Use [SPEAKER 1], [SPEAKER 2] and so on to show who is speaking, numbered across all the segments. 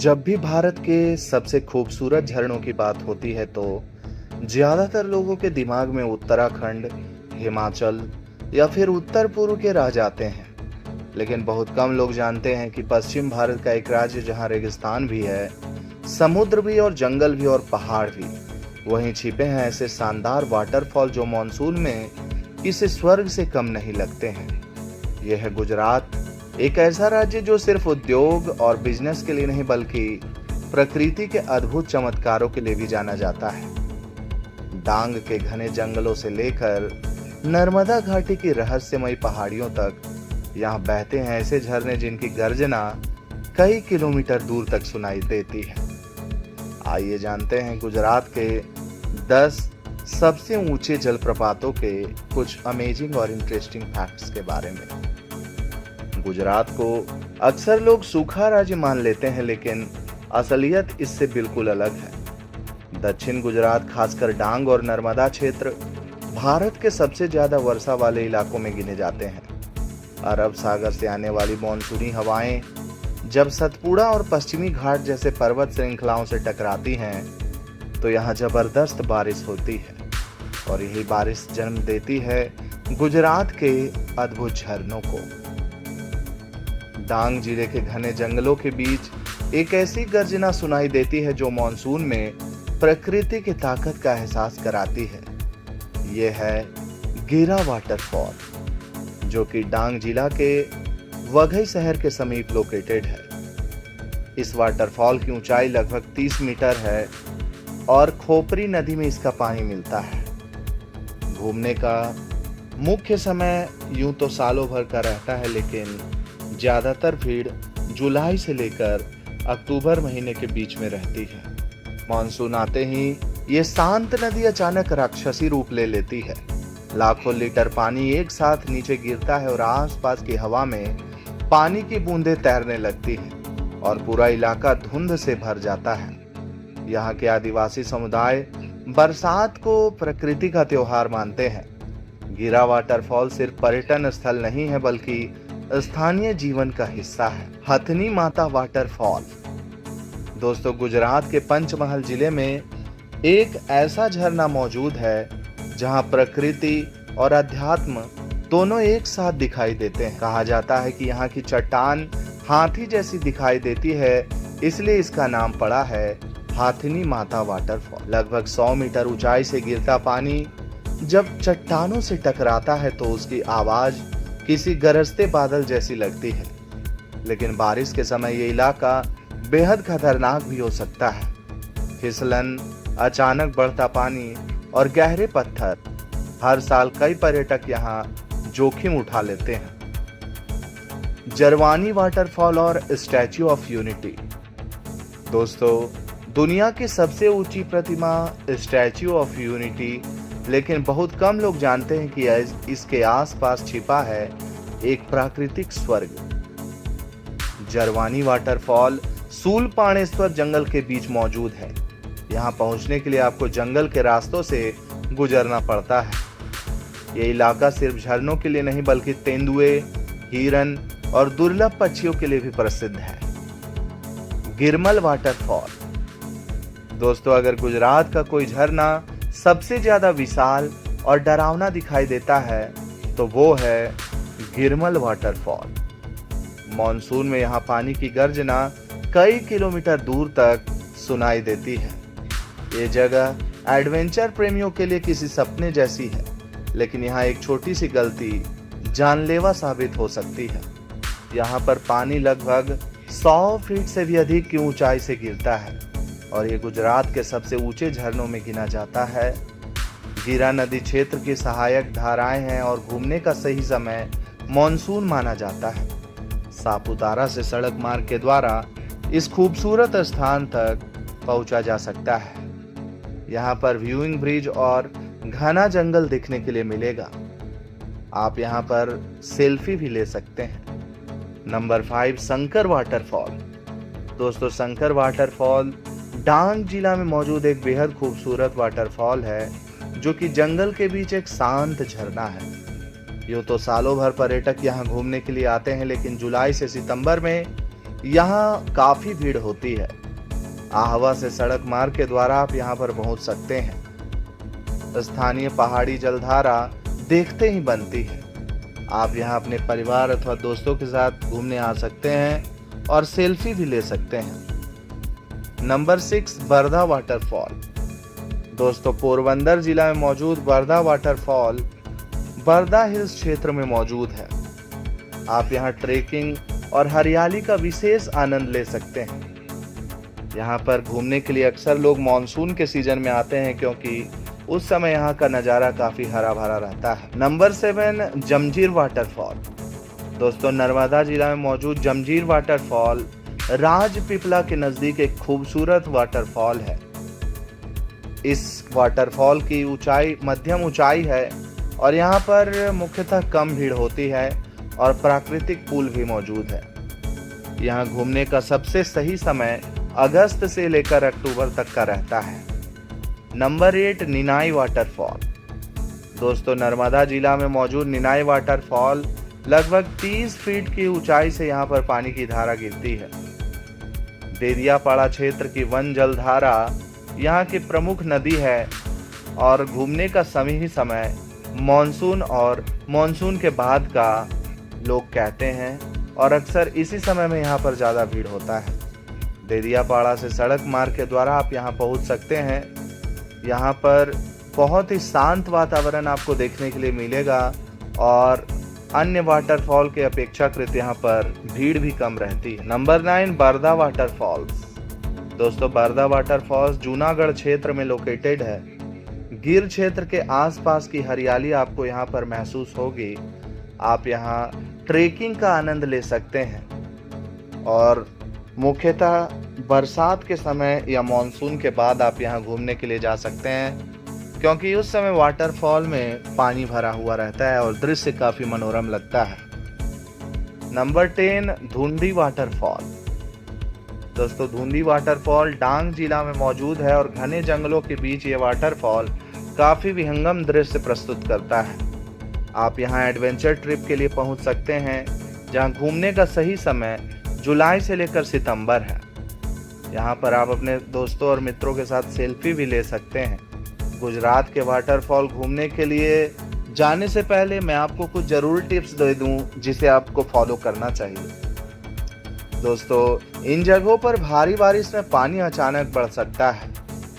[SPEAKER 1] जब भी भारत के सबसे खूबसूरत झरनों की बात होती है तो ज्यादातर लोगों के दिमाग में उत्तराखंड, हिमाचल या फिर उत्तर पूर्व के राह जाते हैं। लेकिन बहुत कम लोग जानते हैं कि पश्चिम भारत का एक राज्य जहां रेगिस्तान भी है, समुद्र भी और जंगल भी और पहाड़ भी, वहीं छिपे हैं ऐसे शानदार वाटरफॉल जो मॉनसून में किसी स्वर्ग से कम नहीं लगते हैं। यह है गुजरात, एक ऐसा राज्य जो सिर्फ उद्योग और बिजनेस के लिए नहीं बल्कि प्रकृति के अद्भुत चमत्कारों के लिए भी जाना जाता है। डांग के घने जंगलों से लेकर नर्मदा घाटी की रहस्यमयी पहाड़ियों तक यहाँ बहते हैं ऐसे झरने जिनकी गर्जना कई किलोमीटर दूर तक सुनाई देती है। आइए जानते हैं गुजरात के 10 सबसे ऊंचे जलप्रपातों के कुछ अमेजिंग और इंटरेस्टिंग फैक्ट्स के बारे में। गुजरात को अक्सर लोग सूखा राज्य मान लेते हैं, लेकिन असलियत इससे बिल्कुल अलग है। दक्षिण गुजरात, खासकर डांग और नर्मदा क्षेत्र, भारत के सबसे ज्यादा वर्षा वाले इलाकों में गिने जाते हैं। अरब सागर से आने वाली मॉनसूनी हवाएं जब सतपुड़ा और पश्चिमी घाट जैसे पर्वत श्रृंखलाओं से टकराती हैं, तो यहाँ जबरदस्त बारिश होती है और यही बारिश जन्म देती है गुजरात के अद्भुत झरनों को। डांग जिले के घने जंगलों के बीच एक ऐसी गर्जना सुनाई देती है जो मॉनसून में प्रकृति की ताकत का एहसास कराती है। यह है गिरा वाटरफॉल, जो कि डांग जिला के वघई शहर के समीप लोकेटेड है। इस वाटरफॉल की ऊंचाई लगभग 30 मीटर है और खोपरी नदी में इसका पानी मिलता है। घूमने का मुख्य समय यूं तो सालों भर का रहता है, लेकिन ज्यादातर भीड़ जुलाई से लेकर अक्टूबर महीने के बीच में रहती है। मॉनसून आते ही ये शांत नदी अचानक राक्षसी रूप ले लेती है। लाखों लीटर पानी एक साथ नीचे गिरता है और आसपास की हवा में पानी की बूंदें तैरने लगती हैं और पूरा इलाका धुंध से भर जाता है। यहाँ के आदिवासी समुदाय बरसात को प्रकृति का त्योहार मानते हैं। गिरा वाटरफॉल सिर्फ पर्यटन स्थल नहीं है बल्कि स्थानीय जीवन का हिस्सा है। हथनी माता वाटरफॉल, दोस्तों, गुजरात के पंचमहल जिले में एक ऐसा झरना मौजूद है जहां प्रकृति और अध्यात्म दोनों एक साथ दिखाई देते हैं। कहा जाता है कि यहाँ की चट्टान हाथी जैसी दिखाई देती है, इसलिए इसका नाम पड़ा है हाथनी माता वाटरफॉल। लगभग 100 मीटर ऊंचाई से गिरता पानी जब चट्टानों से टकराता है तो उसकी आवाज किसी गरजते बादल जैसी लगती है। लेकिन बारिश के समय ये इलाका बेहद खतरनाक भी हो सकता है। फिसलन, अचानक बढ़ता पानी और गहरे पत्थर, हर साल कई पर्यटक यहाँ जोखिम उठा लेते हैं। जरवानी वाटरफॉल और स्टैच्यू ऑफ यूनिटी, दोस्तों, दुनिया की सबसे ऊंची प्रतिमा स्टैच्यू ऑफ यूनिटी, लेकिन बहुत कम लोग जानते हैं कि इसके आसपास छिपा है एक प्राकृतिक स्वर्ग। जरवानी वाटरफॉल सूलपाणेश्वर जंगल के बीच मौजूद है। यहाँ पहुंचने के लिए आपको जंगल के रास्तों से गुजरना पड़ता है। ये इलाका सिर्फ झरनों के लिए नहीं बल्कि तेंदुए, हिरन और दुर्लभ पक्षियों के लिए भी प्रसिद्ध है। गिरमल वाटरफॉल, दोस्तों, अगर गुजरात का कोई झरना सबसे ज्यादा विशाल और डरावना दिखाई देता है तो वो है गिरमल वाटरफॉल। मॉनसून में यहाँ पानी की गर्जना कई किलोमीटर दूर तक सुनाई देती है। ये जगह एडवेंचर प्रेमियों के लिए किसी सपने जैसी है, लेकिन यहाँ एक छोटी सी गलती जानलेवा साबित हो सकती है। यहाँ पर पानी लगभग 100 फीट से भी अधिक की ऊंचाई से गिरता है और ये गुजरात के सबसे ऊंचे झरनों में गिना जाता है। गिरा नदी क्षेत्र की सहायक धाराएं हैं और घूमने का सही समय मॉनसून माना जाता है। सापुतारा से सड़क मार्ग के द्वारा इस खूबसूरत स्थान तक पहुंचा जा सकता है। यहाँ पर व्यूइंग ब्रिज और घना जंगल देखने के लिए मिलेगा। आप यहाँ पर सेल्फी भी ले सकते हैं। नंबर 5, शंकर वाटरफॉल, दोस्तों, शंकर वाटरफॉल डांग जिला में मौजूद एक बेहद खूबसूरत वाटरफॉल है जो कि जंगल के बीच एक शांत झरना है। यूं तो सालों भर पर्यटक यहाँ घूमने के लिए आते हैं, लेकिन जुलाई से सितंबर में यहाँ काफी भीड़ होती है। आहवा से सड़क मार्ग के द्वारा आप यहाँ पर पहुंच सकते हैं। स्थानीय पहाड़ी जलधारा देखते ही बनती है। आप यहाँ अपने परिवार अथवा दोस्तों के साथ घूमने आ सकते हैं और सेल्फी भी ले सकते हैं। नंबर 6, बरधा वाटरफॉल। दोस्तों, पोरबंदर जिला में मौजूद बरधा वाटरफॉल बरधा हिल्स क्षेत्र में मौजूद है। आप यहाँ ट्रेकिंग और हरियाली का विशेष आनंद ले सकते हैं। यहाँ पर घूमने के लिए अक्सर लोग मानसून के सीजन में आते हैं, क्योंकि उस समय यहाँ का नज़ारा काफ़ी हरा भरा रहता है। Number 7, Jamjir waterfall. दोस्तों, नर्मदा जिला में मौजूद जमजीर वाटरफॉल राजपीपला के नज़दीक एक खूबसूरत वाटरफॉल है। इस वाटरफॉल की ऊंचाई मध्यम ऊंचाई है और यहाँ पर मुख्यतः कम भीड़ होती है और प्राकृतिक पुल भी मौजूद है। यहाँ घूमने का सबसे सही समय अगस्त से लेकर अक्टूबर तक का रहता है। Number 8, Ninai waterfall. दोस्तों, नर्मदा जिला में मौजूद निनाई वाटरफॉल लगभग 30 फीट की ऊंचाई से यहाँ पर पानी की धारा गिरती है। देदियापाड़ा क्षेत्र की वन जलधारा यहाँ की प्रमुख नदी है और घूमने का सही समय मॉनसून और मॉनसून के बाद का लोग कहते हैं और अक्सर इसी समय में यहाँ पर ज़्यादा भीड़ होता है। देदियापाड़ा से सड़क मार्ग के द्वारा आप यहाँ पहुँच सकते हैं। यहाँ पर बहुत ही शांत वातावरण आपको देखने के लिए मिलेगा और अन्य वाटरफॉल के अपेक्षाकृत यहाँ पर भीड़ भी कम रहती है। नंबर 9, बरधा वाटरफॉल्स। दोस्तों, बरधा वाटरफॉल्स जूनागढ़ क्षेत्र में लोकेटेड है। गिर क्षेत्र के आसपास की हरियाली आपको यहाँ पर महसूस होगी। आप यहाँ ट्रेकिंग का आनंद ले सकते हैं और मुख्यतः बरसात के समय या मॉनसून के बाद आप यहाँ घूमने के लिए जा सकते हैं, क्योंकि उस समय वाटरफॉल में पानी भरा हुआ रहता है और दृश्य काफ़ी मनोरम लगता है। Number 10, Dhundi waterfall. दोस्तों, धुंडी वाटरफॉल डांग जिला में मौजूद है और घने जंगलों के बीच ये वाटरफॉल काफ़ी विहंगम दृश्य प्रस्तुत करता है। आप यहाँ एडवेंचर ट्रिप के लिए पहुँच सकते हैं, जहाँ घूमने का सही समय जुलाई से लेकर सितंबर है। यहाँ पर आप अपने दोस्तों और मित्रों के साथ सेल्फी भी ले सकते हैं। गुजरात के वाटरफॉल घूमने के लिए जाने से पहले मैं आपको कुछ ज़रूरी टिप्स दे दूँ जिसे आपको फॉलो करना चाहिए। दोस्तों, इन जगहों पर भारी बारिश में पानी अचानक बढ़ सकता है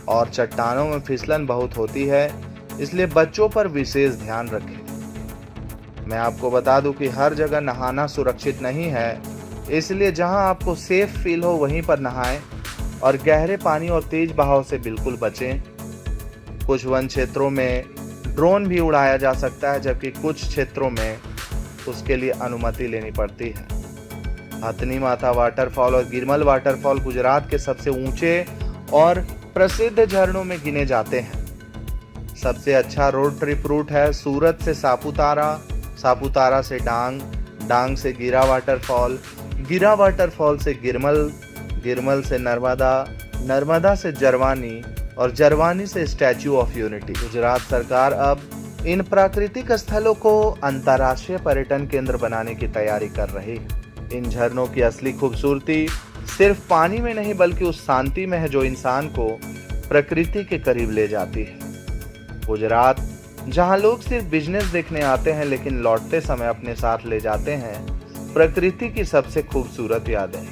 [SPEAKER 1] और चट्टानों में फिसलन बहुत होती है, इसलिए बच्चों पर विशेष ध्यान रखें। मैं आपको बता दूं कि हर जगह नहाना सुरक्षित नहीं है, इसलिए जहां आपको सेफ फील हो वहीं पर नहाएं और गहरे पानी और तेज बहाव से बिल्कुल बचें। कुछ वन क्षेत्रों में ड्रोन भी उड़ाया जा सकता है, जबकि कुछ क्षेत्रों में उसके लिए अनुमति लेनी पड़ती है। हथनी माता वाटरफॉल और गिरमल वाटरफॉल गुजरात के सबसे ऊंचे और प्रसिद्ध झरनों में गिने जाते हैं। सबसे अच्छा रोड ट्रिप रूट है सूरत से सापुतारा, सापुतारा से डांग, डांग से गिरा वाटरफॉल, गिरा वाटरफॉल से गिरमल, गिरमल से नर्मदा, नर्मदा से जरवानी और जरवानी से स्टैच्यू ऑफ यूनिटी। गुजरात सरकार अब इन प्राकृतिक स्थलों को अंतर्राष्ट्रीय पर्यटन केंद्र बनाने की तैयारी कर रही है। इन झरनों की असली खूबसूरती सिर्फ पानी में नहीं बल्कि उस शांति में है जो इंसान को प्रकृति के करीब ले जाती है। गुजरात, जहां लोग सिर्फ बिजनेस देखने आते हैं लेकिन लौटते समय अपने साथ ले जाते हैं प्रकृति की सबसे खूबसूरत यादें।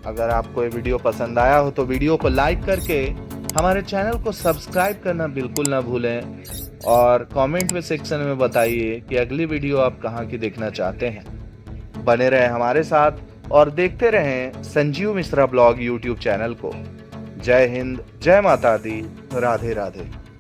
[SPEAKER 1] अगर आपको ये वीडियो पसंद आया हो तो वीडियो को लाइक करके हमारे चैनल को सब्सक्राइब करना बिल्कुल ना भूलें और कमेंट में सेक्शन में बताइए कि अगली वीडियो आप कहाँ की देखना चाहते हैं। बने रहें हमारे साथ और देखते रहें Sanjeev Mishra blog YouTube channel को। जय हिंद, जय माता दी, राधे राधे।